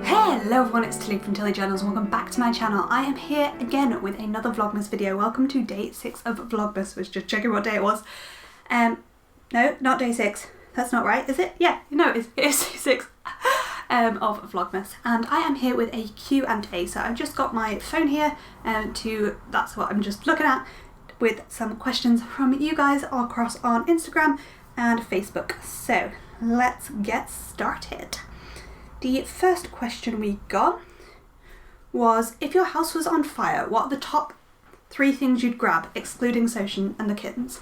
Hello everyone, it's Tilly from Tilly Journals and welcome back to my channel. I am here again with another Vlogmas video. Welcome to day 6 of Vlogmas. Was just checking what day it was. No, not day 6. That's not right, is it? Yeah, no, it's day 6 of Vlogmas. And I am here with a Q&A. So I've just got my phone here that's what I'm just looking at, with some questions from you guys all across on Instagram and Facebook. So let's get started. The first question we got was, if your house was on fire, what are the top 3 things you'd grab, excluding Soshin and the kittens?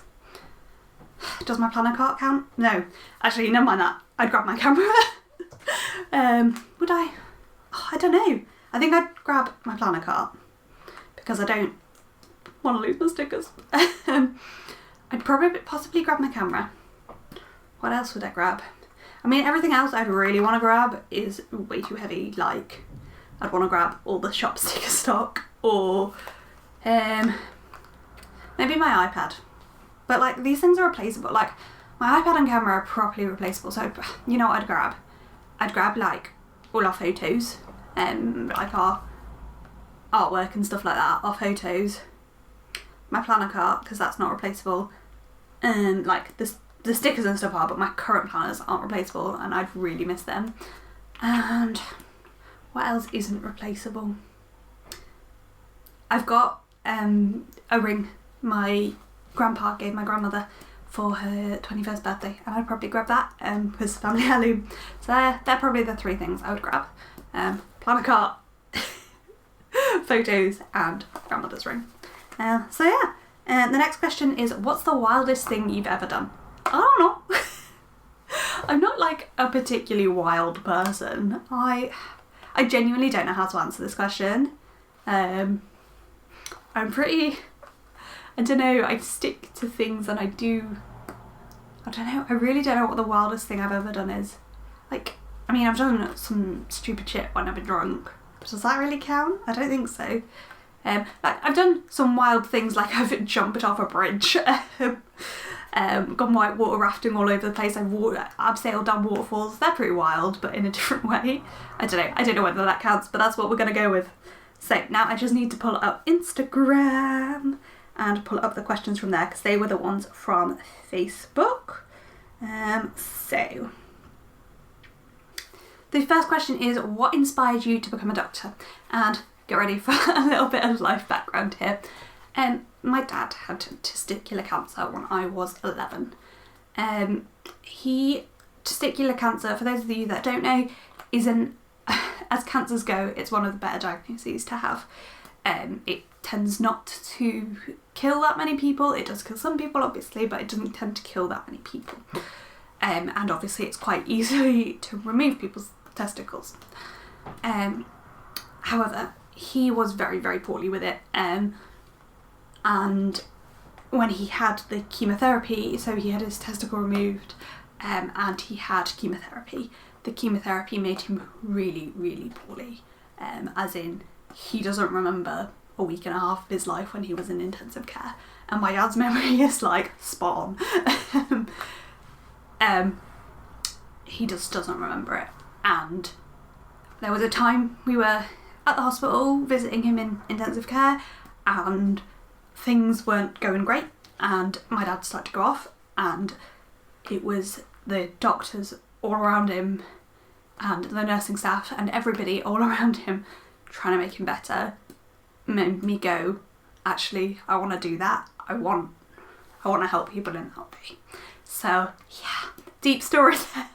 Does my planner cart count? No. Actually, never mind that. I'd grab my camera. Would I? Oh, I don't know. I think I'd grab my planner cart because I don't want to lose my stickers. I'd probably possibly grab my camera. What else would I grab? I mean, everything else I'd really want to grab is way too heavy. Like, I'd want to grab all the shop sticker stock, or maybe my iPad. But like, these things are replaceable. Like, my iPad and camera are properly replaceable. So, you know what I'd grab? I'd grab like all our photos, like our artwork and stuff like that, our photos. My planner cart, because that's not replaceable. Like the stickers and stuff are, but my current planners aren't replaceable and I'd really miss them. And what else isn't replaceable? I've got a ring my grandpa gave my grandmother for her 21st birthday, and I'd probably grab that because family heirloom. So they're probably the 3 things I would grab. Planner cart, photos and grandmother's ring. So yeah, the next question is, what's the wildest thing you've ever done? I don't know. I'm not like a particularly wild person. I genuinely don't know how to answer this question. I'm pretty, I don't know, I stick to things and I don't know, I really don't know what the wildest thing I've ever done is. Like, I mean, I've done some stupid shit when I've been drunk. Does that really count? I don't think so. Like, I've done some wild things, like I've jumped off a bridge. Gone white water rafting all over the place. I've sailed down waterfalls. They're pretty wild, but in a different way. I don't know whether that counts, but that's what we're going to go with. So now I just need to pull up Instagram and pull up the questions from there, because they were the ones from Facebook. So the first question is, what inspired you to become a doctor? And get ready for a little bit of life background here. My dad had testicular cancer when I was 11. Testicular cancer, for those of you that don't know, as cancers go, it's one of the better diagnoses to have. It tends not to kill that many people. It does kill some people, obviously, but it doesn't tend to kill that many people. And obviously it's quite easy to remove people's testicles. However, he was very, very poorly with it. And when he had the chemotherapy, so he had his testicle removed, and he had chemotherapy. The chemotherapy made him really, really poorly. As in, he doesn't remember a week and a half of his life when he was in intensive care. And my dad's memory is like spot on. He just doesn't remember it. And there was a time we were at the hospital visiting him in intensive care, and things weren't going great, and my dad started to go off, and it was the doctors all around him and the nursing staff and everybody all around him trying to make him better made me go, actually, I want to do that. I want to help people in that way. So yeah, deep story there.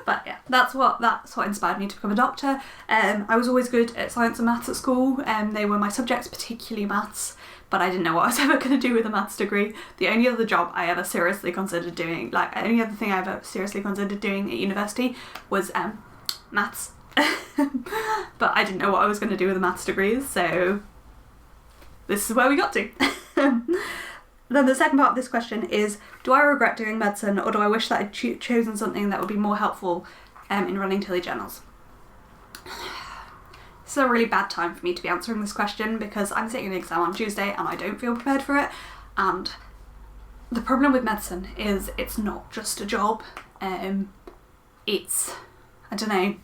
But yeah, that's what inspired me to become a doctor. I was always good at science and maths at school, and they were my subjects, particularly maths, but I didn't know what I was ever going to do with a maths degree. The only other job I ever seriously considered doing, like any other thing I ever seriously considered doing at university was maths. But I didn't know what I was going to do with a maths degree, so this is where we got to. Then the second part of this question is, do I regret doing medicine, or do I wish that I'd chosen something that would be more helpful in running Tilly Journals? This is a really bad time for me to be answering this question, because I'm sitting an exam on Tuesday and I don't feel prepared for it. And the problem with medicine is it's not just a job. It's, I don't know,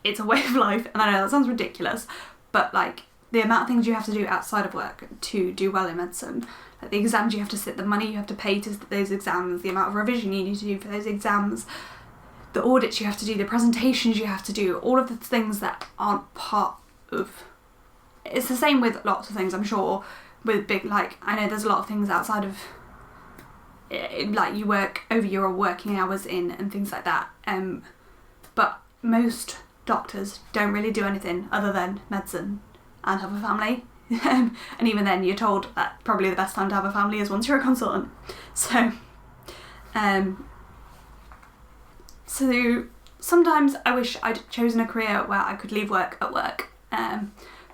it's a way of life, and I know that sounds ridiculous, but like the amount of things you have to do outside of work to do well in medicine, like the exams you have to sit, the money you have to pay to sit those exams, the amount of revision you need to do for those exams, the audits you have to do, the presentations you have to do, all of the things that aren't part of... It's the same with lots of things, I'm sure, with big, like, I know there's a lot of things outside of, like, you work over your working hours in and things like that, but most doctors don't really do anything other than medicine and have a family. And even then you're told that probably the best time to have a family is once you're a consultant. So sometimes I wish I'd chosen a career where I could leave work at work,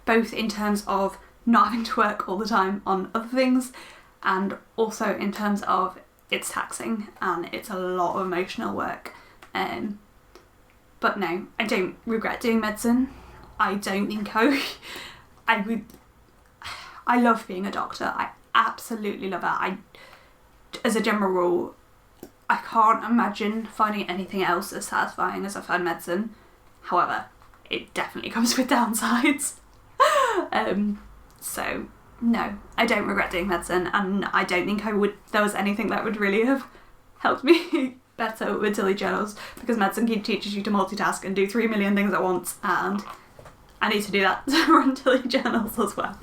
both in terms of not having to work all the time on other things, and also in terms of it's taxing and it's a lot of emotional work. But no, I don't regret doing medicine. I don't think I would. I love being a doctor. I absolutely love it. As a general rule, I can't imagine finding anything else as satisfying as I find medicine. However, it definitely comes with downsides. So no, I don't regret doing medicine, and I don't think there was anything that would really have helped me better with Tilly journals, because medicine teaches you to multitask and do 3 million things at once, and I need to do that to run Tilly journals as well.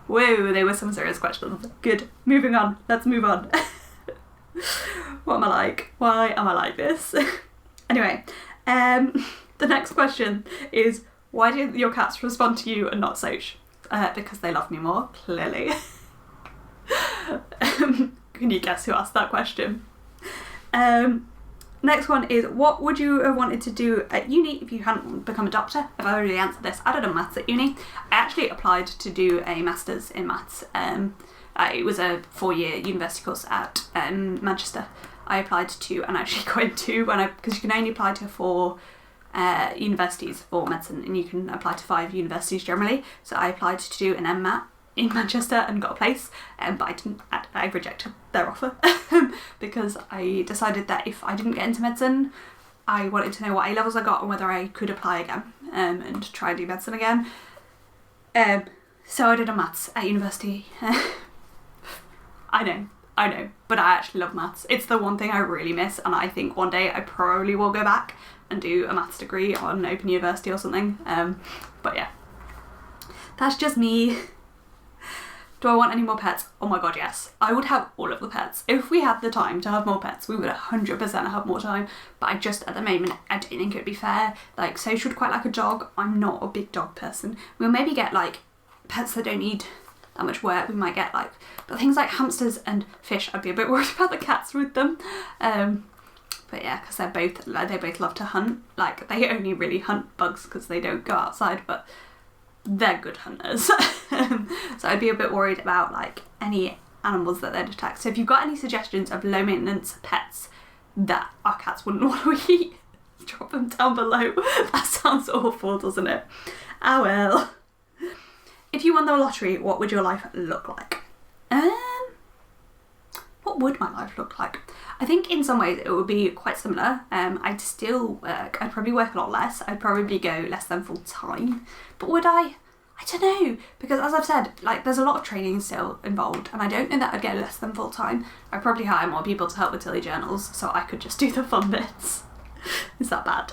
Whoa, they were some serious questions. Good, moving on, let's move on. What am I like? Why am I like this? Anyway, the next question is, why do your cats respond to you and not Soch? Because they love me more, clearly. Can you guess who asked that question? Next one is, what would you have wanted to do at uni if you hadn't become a doctor? I've already answered this. I did maths at uni. I actually applied to do a master's in maths. It was a 4-year university course at Manchester. I applied to and actually got into, because you can only apply to 4 universities for medicine, and you can apply to 5 universities generally. So I applied to do an MMAT in Manchester and got a place, but I rejected their offer because I decided that if I didn't get into medicine, I wanted to know what A-levels I got and whether I could apply again and try and do medicine again. So I did a maths at university. I know, but I actually love maths. It's the one thing I really miss, and I think one day I probably will go back and do a maths degree on Open University or something. But yeah, that's just me. Do I want any more pets? Oh my god, yes. I would have all of the pets. If we had the time to have more pets, we would 100% have more time. But I just, at the moment, I don't think it would be fair. Like, Soch would quite like a dog. I'm not a big dog person. We'll maybe get, like, pets that don't need that much work. We might get, like, but things like hamsters and fish, I'd be a bit worried about the cats with them. But yeah, because they both love to hunt. Like, they only really hunt bugs because they don't go outside, but they're good hunters. So I'd be a bit worried about like any animals that they'd attack. So if you've got any suggestions of low maintenance pets that our cats wouldn't want to eat, drop them down below. That sounds awful, doesn't it? Ah well. If you won the lottery, what would your life look like? What would my life look like? I think in some ways it would be quite similar. I'd still work. I'd probably work a lot less. I'd probably go less than full time. But would I? I don't know. Because as I've said, like there's a lot of training still involved, and I don't know that I'd go less than full time. I'd probably hire more people to help with Tilly journals so I could just do the fun bits. Is that bad?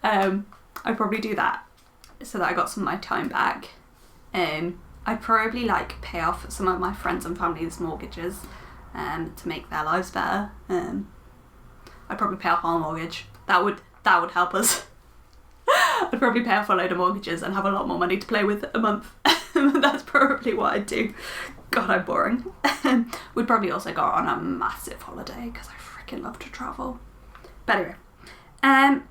I'd probably do that so that I got some of my time back. I'd probably like pay off some of my friends and family's mortgages to make their lives better. I'd probably pay off our mortgage. That would help us. I'd probably pay off a load of mortgages and have a lot more money to play with a month. That's probably what I'd do. God, I'm boring. We'd probably also go on a massive holiday because I freaking love to travel. But anyway,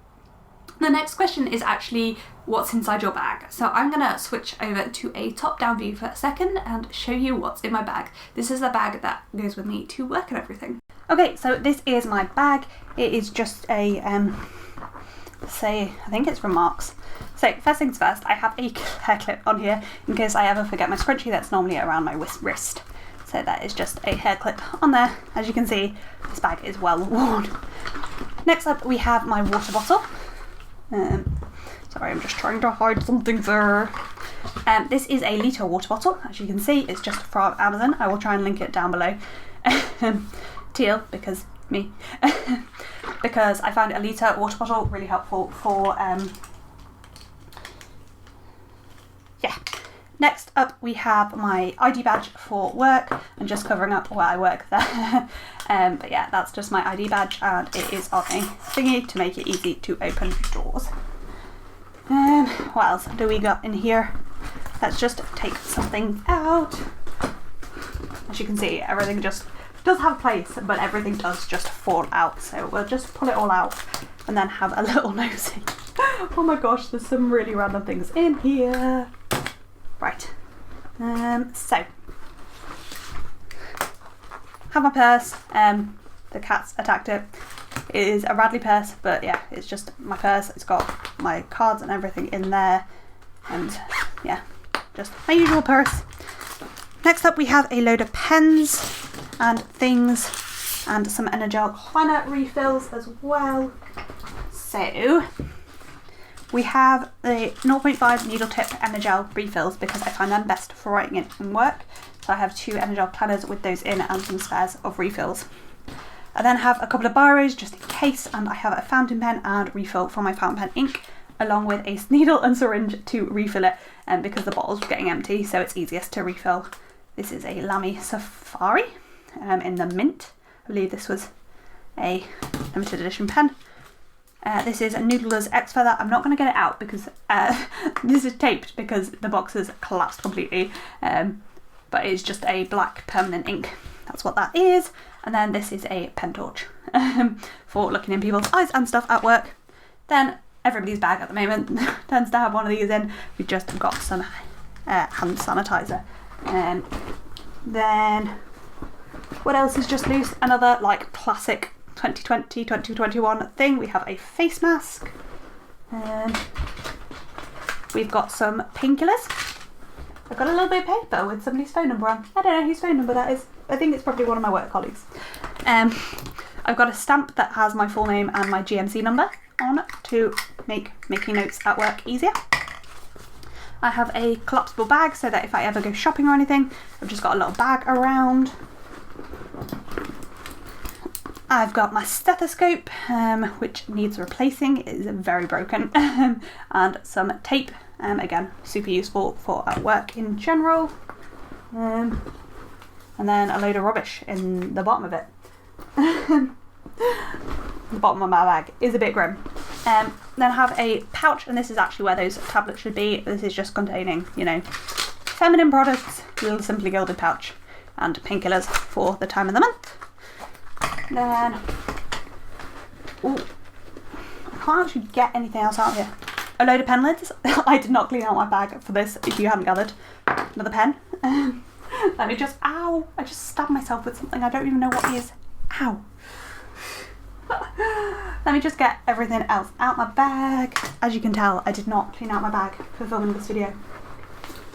the next question is actually what's inside your bag. So I'm gonna switch over to a top-down view for a second and show you what's in my bag. This is the bag that goes with me to work and everything. Okay, so this is my bag. It is just a, I think it's from Marks. So first things first, I have a hair clip on here in case I ever forget my scrunchie that's normally around my wrist. So that is just a hair clip on there. As you can see, this bag is well worn. Next up we have my water bottle. Sorry, I'm just trying to hide something there. This is a litre water bottle. As you can see, it's just from Amazon. I will try and link it down below. Teal, because me. Because I found a litre water bottle really helpful for, yeah. Next up we have my ID badge for work. I'm just covering up where I work there. But yeah, that's just my ID badge, and it is on a thingy to make it easy to open doors. What else do we got in here? Let's just take something out. As you can see, everything just does have a place, but everything does just fall out. So we'll just pull it all out and then have a little nosy. Oh my gosh, there's some really random things in here. Right, so have my purse. The cats attacked it. It is a Radley purse, but yeah, it's just my purse. It's got my cards and everything in there, and yeah, just my usual purse. Next up we have a load of pens and things, and some Energel cleaner refills as well. So we have the 0.5 needle tip Energel refills because I find them best for writing it in work. So I have 2 Energel planners with those in and some spares of refills. I then have a couple of biros just in case, and I have a fountain pen and refill for my fountain pen ink, along with a needle and syringe to refill it, because the bottle's getting empty, so it's easiest to refill. This is a Lamy Safari in the mint. I believe this was a limited edition pen. This is a Noodler's X Feather. I'm not going to get it out because this is taped because the box has collapsed completely, but it's just a black permanent ink. That's what that is. And then this is a pen torch for looking in people's eyes and stuff at work. Then everybody's bag at the moment tends to have one of these in. We've just got some hand sanitizer. Then what else is just loose? Another like classic 2020, 2021 thing. We have a face mask. We've got some painkillers. I've got a little bit of paper with somebody's phone number on. I don't know whose phone number that is. I think it's probably one of my work colleagues. I've got a stamp that has my full name and my GMC number on to make making notes at work easier. I have a collapsible bag so that if I ever go shopping or anything, I've just got a little bag around. I've got my stethoscope, which needs replacing. It is very broken. And some tape, again, super useful for at work in general. And then a load of rubbish in the bottom of it. The bottom of my bag is a bit grim. Then I have a pouch, and this is actually where those tablets should be. This is just containing, you know, feminine products, little Simply Gilded pouch, and painkillers for the time of the month. Then, ooh, I can't actually get anything else out here. A load of pen lids. I did not clean out my bag for this, if you hadn't gathered. Another pen. Let me just, ow, I just stabbed myself with something I don't even know what it is. Ow. Let me just get everything else out my bag. As you can tell, I did not clean out my bag for filming this video.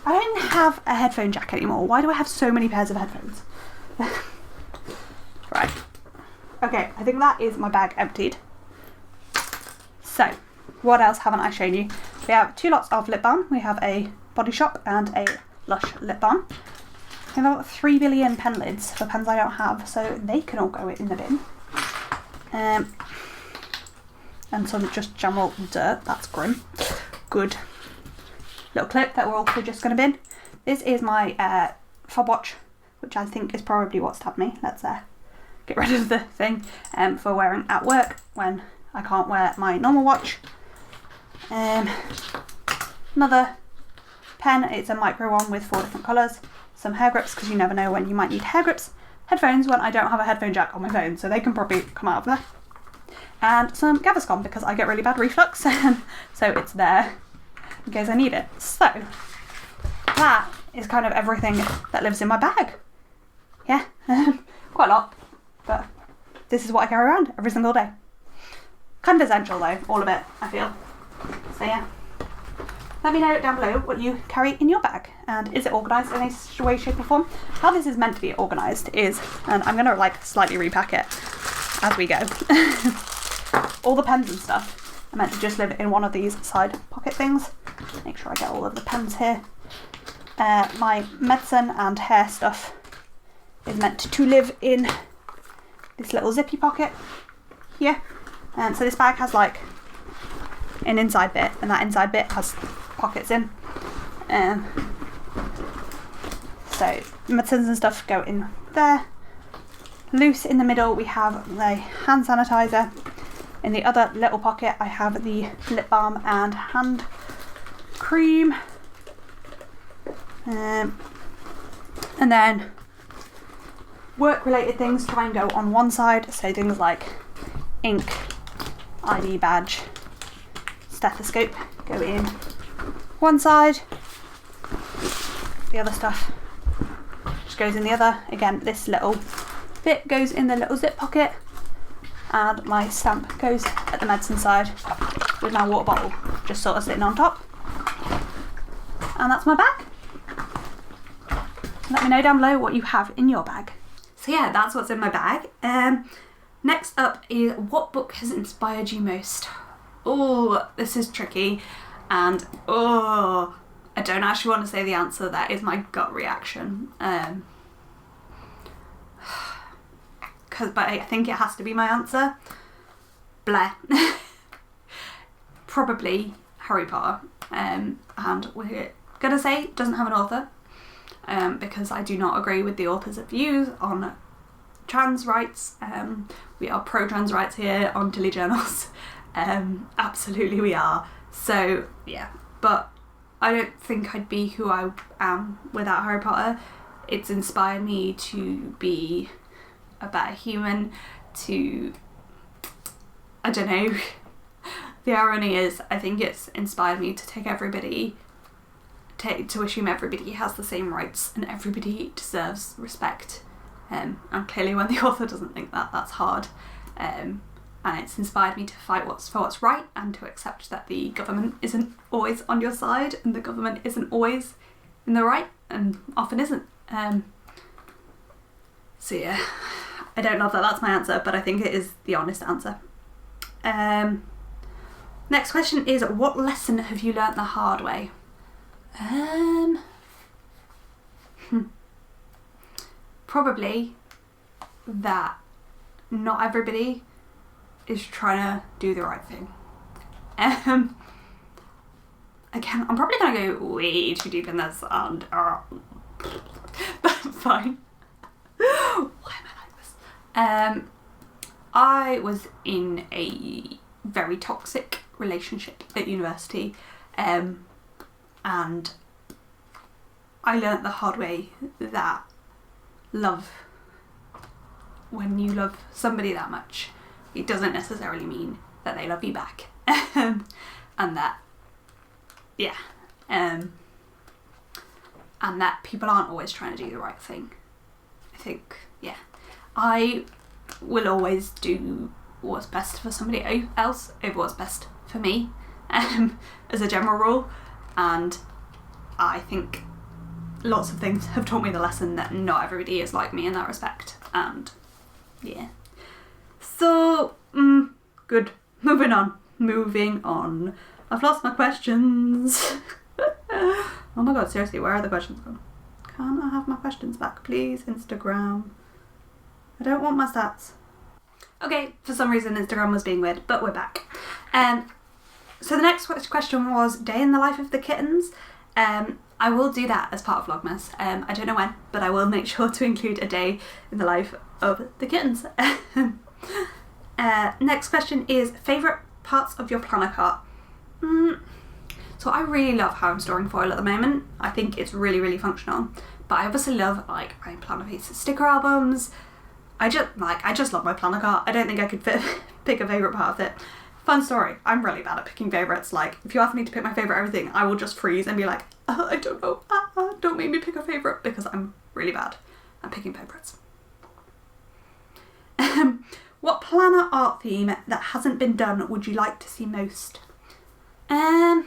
I don't have a headphone jack anymore. Why do I have so many pairs of headphones? Right. Okay, I think that is my bag emptied. So, what else haven't I shown you? We have 2 lots of lip balm. We have a Body Shop and a Lush lip balm. I've got 3 billion pen lids for pens I don't have, so they can all go in the bin. And some just general dirt. That's grim. Good. Little clip that we're also just going to bin. This is my fob watch, which I think is probably what stabbed me. Let's get rid of the thing for wearing at work when I can't wear my normal watch. Another pen. It's a micro one with 4 different colours. Some hair grips, because you never know when you might need hair grips. Headphones when I don't have a headphone jack on my phone, so they can probably come out of there. And some Gaviscon because I get really bad reflux, so it's there in case I need it. So that is kind of everything that lives in my bag. Yeah, quite a lot, but this is what I carry around every single day. Kind of essential though, all of it, I feel. So yeah. Let me know down below what you carry in your bag, and is it organised in a way, shape or form? How this is meant to be organised is, and I'm going to like slightly repack it as we go. all the pens and stuff are meant to just live in one of these side pocket things. Make sure I get all of the pens here. My medicine and hair stuff is meant to live in this little zippy pocket here. So this bag has like an inside bit, and that inside bit has pockets in. So medicines and stuff go in there. Loose in the middle we have the hand sanitizer. In the other little pocket I have the lip balm and hand cream. And then work related things try and go on one side, so things like ink, ID badge, stethoscope go in one side. The other stuff just goes in the other. Again, this little bit goes in the little zip pocket, and my stamp goes at the medicine side with my water bottle just sort of sitting on top. And that's my bag. Let me know down below what you have in your bag. So yeah, that's what's in my bag. Next up is, what book has inspired you most? Oh, this is tricky, and oh, I don't actually want to say the answer. That is my gut reaction. But I think it has to be my answer. Blah. Probably Harry Potter. And we're gonna say it doesn't have an author, because I do not agree with the author's views on trans rights. We are pro-trans rights here on Tilly Journals. Absolutely we are. So yeah, but I don't think I'd be who I am without Harry Potter. It's inspired me to be a better human, to, I don't know, the irony is I think it's inspired me to take everybody, to assume everybody has the same rights and everybody deserves respect. And clearly when the author doesn't think that, that's hard. And it's inspired me to fight for what's right, and to accept that the government isn't always on your side, and the government isn't always in the right, and often isn't. So yeah, I don't love that that's my answer, but I think it is the honest answer. Next question is, what lesson have you learnt the hard way? Probably that not everybody is trying to do the right thing. Again, I'm probably going to go way too deep in this, and but fine. Why am I like this? I was in a very toxic relationship at university, and I learnt the hard way that when you love somebody that much, it doesn't necessarily mean that they love you back. And that, yeah, and that people aren't always trying to do the right thing. I think, yeah, I will always do what's best for somebody else over what's best for me, as a general rule, and I think lots of things have taught me the lesson that not everybody is like me in that respect, and yeah. So, good. Moving on. I've lost my questions. Oh my god, seriously, where are the questions gone? Can I have my questions back, please, Instagram? I don't want my stats. Okay, for some reason Instagram was being weird, but we're back. So the next question was day in the life of the kittens. I will do that as part of Vlogmas. I don't know when, but I will make sure to include a day in the life of the kittens. Next question is, favourite parts of your planner cart? So I really love how I'm storing foil at the moment. I think it's really, really functional. But I obviously love like my planner piece sticker albums. I just love my planner cart. I don't think I could pick a favourite part of it. Fun story, I'm really bad at picking favourites. Like, if you ask me to pick my favourite everything, I will just freeze and be like, I don't know, don't make me pick a favourite, because I'm really bad at picking favourites. What planner art theme that hasn't been done would you like to see most? I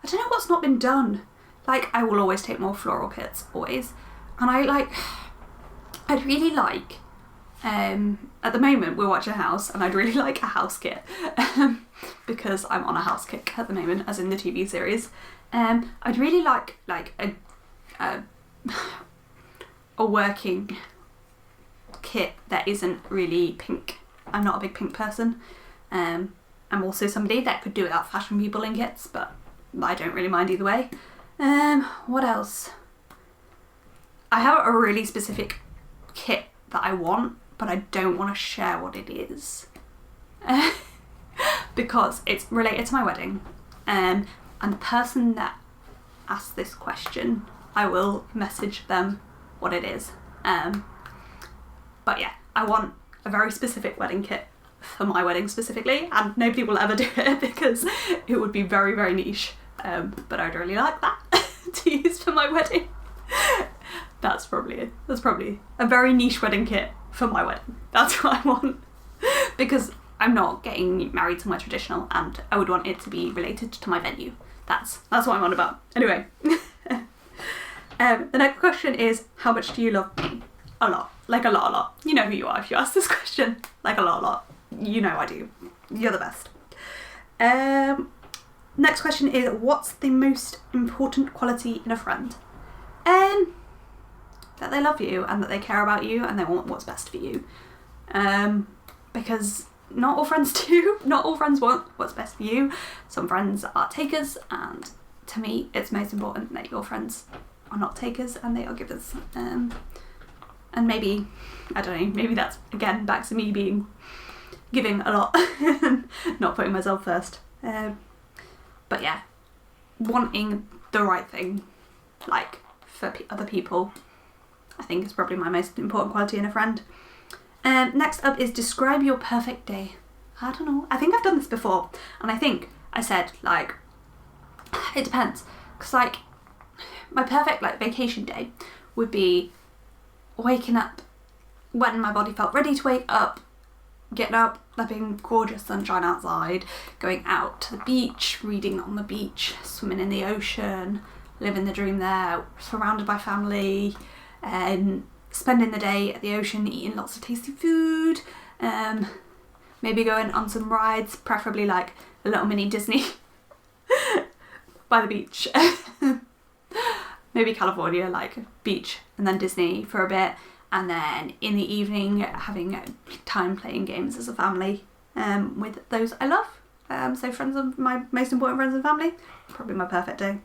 don't know what's not been done. Like, I will always take more floral kits, always. And I'd really like a at the moment we're watching a house, and I'd really like a house kit because I'm on a house kick at the moment, as in the TV series. I'd really like a working kit that isn't really pink. I'm not a big pink person. I'm also somebody that could do without fashion people in kits, but I don't really mind either way. What else? I have a really specific kit that I want, but I don't want to share what it is because it's related to my wedding. And the person that asked this question, I will message them what it is. But yeah, I want a very specific wedding kit for my wedding specifically, and nobody will ever do it because it would be very, very niche. But I'd really like that to use for my wedding. That's probably a very niche wedding kit for my wedding. That's what I want, because I'm not getting married somewhere traditional, and I would want it to be related to my venue. That's what I'm on about. Anyway, the next question is, how much do you love me? A lot. Like a lot. You know who you are if you ask this question. Like a lot. You know I do. You're the best. Next question is, what's the most important quality in a friend? That they love you and that they care about you and they want what's best for you. Because not all friends do. Not all friends want what's best for you. Some friends are takers, and to me it's most important that your friends are not takers and they are givers. And maybe, I don't know, maybe that's again back to me being giving a lot and not putting myself first. But yeah, wanting the right thing, like for other people, I think is probably my most important quality in a friend. Next up is, describe your perfect day. I don't know, I think I've done this before, and I think I said like, it depends, because like my perfect like vacation day would be waking up when my body felt ready to wake up, getting up, there being gorgeous sunshine outside, going out to the beach, reading on the beach, swimming in the ocean, living the dream there, surrounded by family, and spending the day at the ocean eating lots of tasty food, maybe going on some rides, preferably like a little mini Disney by the beach. Maybe California, like beach and then Disney for a bit, and then in the evening having time playing games as a family with those I love. So friends are my most important friends and family. Probably my perfect day.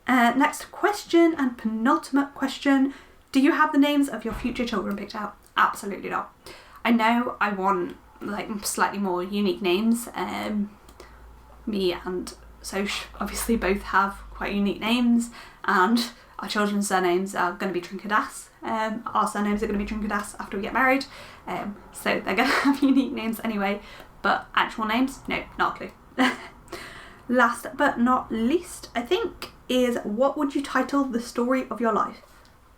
Next question, and penultimate question. Do you have the names of your future children picked out? Absolutely not. I know I want like slightly more unique names. Me and Soch obviously both have quite unique names, and our children's surnames are going to be Trinkadas. Our surnames are going to be Trinkadas after we get married. So they're going to have unique names anyway, but actual names, no, not a clue. Last but not least, I think, is, what would you title the story of your life?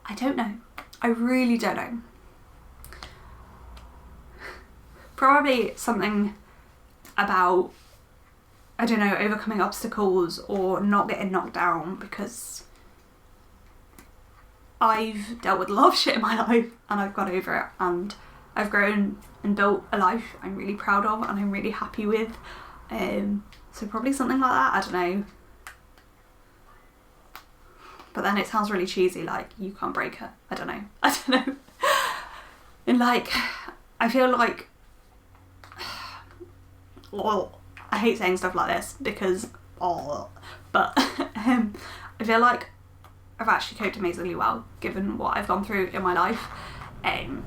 I don't know. I really don't know. Probably something about, I don't know, overcoming obstacles or not getting knocked down, because I've dealt with a lot of shit in my life and I've got over it, and I've grown and built a life I'm really proud of and I'm really happy with. So probably something like that, I don't know. But then it sounds really cheesy, like, you can't break her. I don't know. And like, I feel like, well, I hate saying stuff like this because, but I feel like I've actually coped amazingly well given what I've gone through in my life. And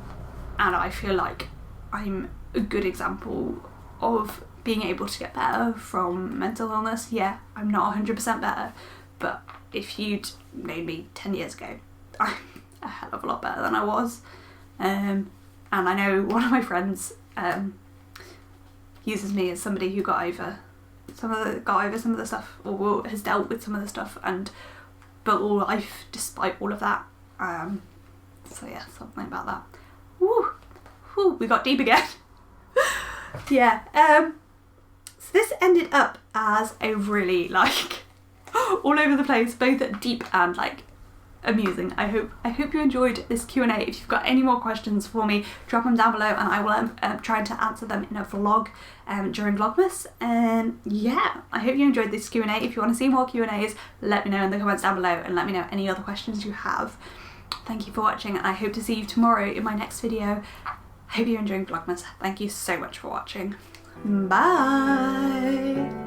I feel like I'm a good example of being able to get better from mental illness. Yeah, I'm not 100% better, but if you'd known me 10 years ago, I'm a hell of a lot better than I was. And I know one of my friends uses me as somebody who got over some of the stuff, or has dealt with some of the stuff and built a life despite all of that. So yeah, something about that. Woo, we got deep again. Yeah. So this ended up as a really like all over the place, both deep and like amusing. I hope you enjoyed this Q&A. If you've got any more questions for me, drop them down below and I will try to answer them in a vlog during Vlogmas. And yeah, I hope you enjoyed this Q&A. If you want to see more Q&As, let me know in the comments down below and let me know any other questions you have. Thank you for watching and I hope to see you tomorrow in my next video. I hope you're enjoying Vlogmas. Thank you so much for watching. Bye!